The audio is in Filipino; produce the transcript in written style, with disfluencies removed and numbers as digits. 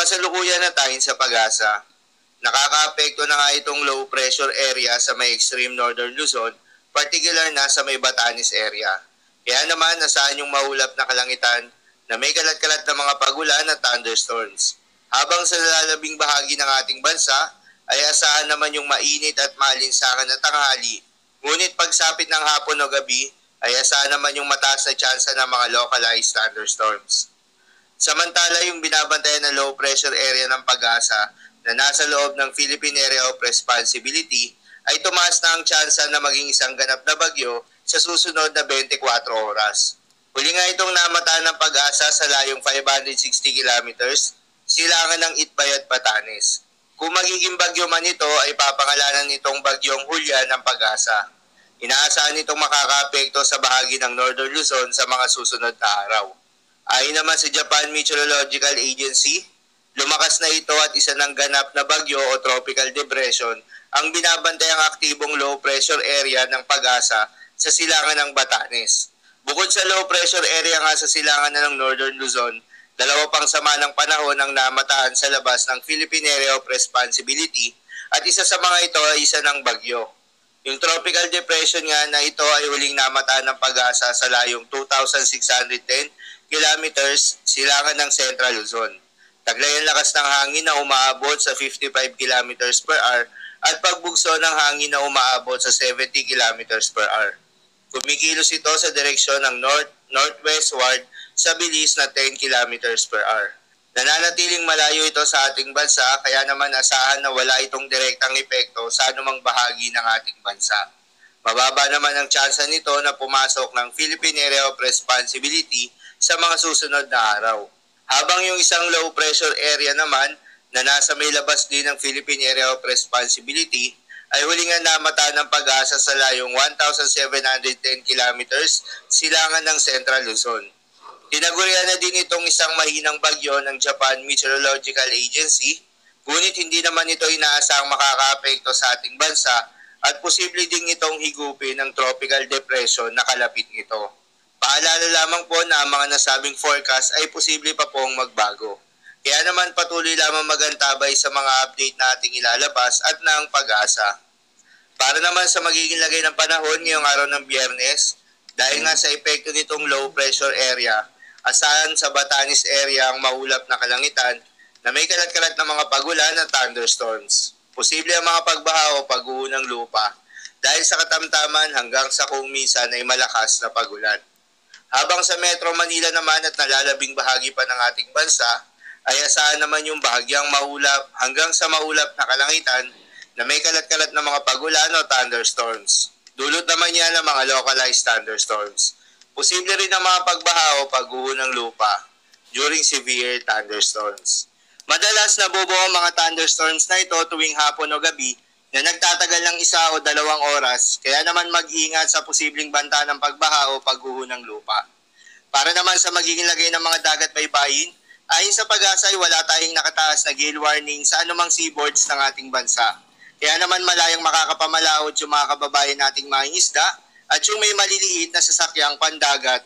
kasalukuyan na tayo sa Pag-asa, nakakaapekto na nga itong low pressure area sa may extreme northern Luzon, particular na sa may Batanes area. Kaya naman asahan yung maulap na kalangitan na may kalat-kalat na mga pagulan at thunderstorms. Habang sa lalabing bahagi ng ating bansa ay asahan naman yung mainit at maalinsangan na tanghali. Ngunit pagsapit ng hapon o gabi ay asahan naman yung mataas na tsansa ng mga localized thunderstorms. Samantala yung binabantayan na low pressure area ng Pag-asa na nasa loob ng Philippine Area of Responsibility ay tumaas na ang tsansa na maging isang ganap na bagyo sa susunod na 24 oras. Huli nga itong namataan ng Pag-asa sa layong 560 kilometers, silangan ng Itbay at Batanes. Kung magiging bagyo man ito ay papangalanan nitong bagyong Hulya ng Pag-asa. Inaasahan nitong makakaapekto sa bahagi ng Northern Luzon sa mga susunod na araw. Ayon naman sa Japan Meteorological Agency, lumakas na ito at isa ng ganap na bagyo o tropical depression ang binabantayang aktibong low pressure area ng Pag-asa sa silangan ng Batanes. Bukod sa low pressure area nga sa silangan ng Northern Luzon, dalawa pang sama ng panahon ang namataan sa labas ng Philippine Area of Responsibility at isa sa mga ito ay isa ng bagyo. Yung tropical depression nga na ito ay huling namataan ng Pag-asa sa layong 2,610 kilometers silangan ng Central Luzon. Taglay ang lakas ng hangin na umaabot sa 55 kilometers per hour at pagbugso ng hangin na umaabot sa 70 kilometers per hour. Kumikilos ito sa direksyon ng north-northwestward sa bilis na 10 kilometers per hour. Nananatiling malayo ito sa ating bansa kaya naman asahan na wala itong direktang epekto sa anumang bahagi ng ating bansa. Mababa naman ang tsansa nito na pumasok ng Philippine Area of Responsibility sa mga susunod na araw. Habang yung isang low pressure area naman na nasa may labas din ng Philippine Area of Responsibility ay hulingan namataan ng Pag-asa sa layong 1,710 kilometers silangan ng Central Luzon. Tinagurian na din itong isang mahinang bagyo ng Japan Meteorological Agency, ngunit hindi naman ito inaasang makakaapekto sa ating bansa at posible din itong higupin ng tropical depression na kalapit nito. Paalala lamang po na ang mga nasabing forecast ay posible pa pong magbago. Kaya naman patuloy lamang magantabay sa mga update na ating ilalabas at ng Pag-asa. Para naman sa magiging lagay ng panahon ngayong araw ng Biyernes, dahil nga sa epekto nitong low pressure area, asahan sa Batanes area ang maulap na kalangitan na may kalat-kalat na mga pagulan at thunderstorms. Posible ang mga pagbaha o pag-uho ng lupa dahil sa katamtaman hanggang sa kung minsan ay malakas na pagulan. Habang sa Metro Manila naman at nalalabing bahagi pa ng ating bansa, ay asahan naman yung bahagyang maulap hanggang sa maulap na kalangitan na may kalat-kalat na mga pagulan o thunderstorms. Dulot naman yan ng mga localized thunderstorms. Posible rin ang mga pagbaha o pag-uho ng lupa during severe thunderstorms. Madalas nabubuo ang mga thunderstorms na ito tuwing hapon o gabi na nagtatagal ng 1 o 2 oras, kaya naman mag-ingat sa posibleng banta ng pagbaha o pag-uho ng lupa. Para naman sa magiging lagay ng mga dagat baybayin, ayon sa Pag-asa ay wala tayong nakataas na gale warning sa anumang seaboards ng ating bansa. Kaya naman malayang makakapamalaot yung mga kababayan nating mangingisda at yung may maliliit na sasakyang pandagat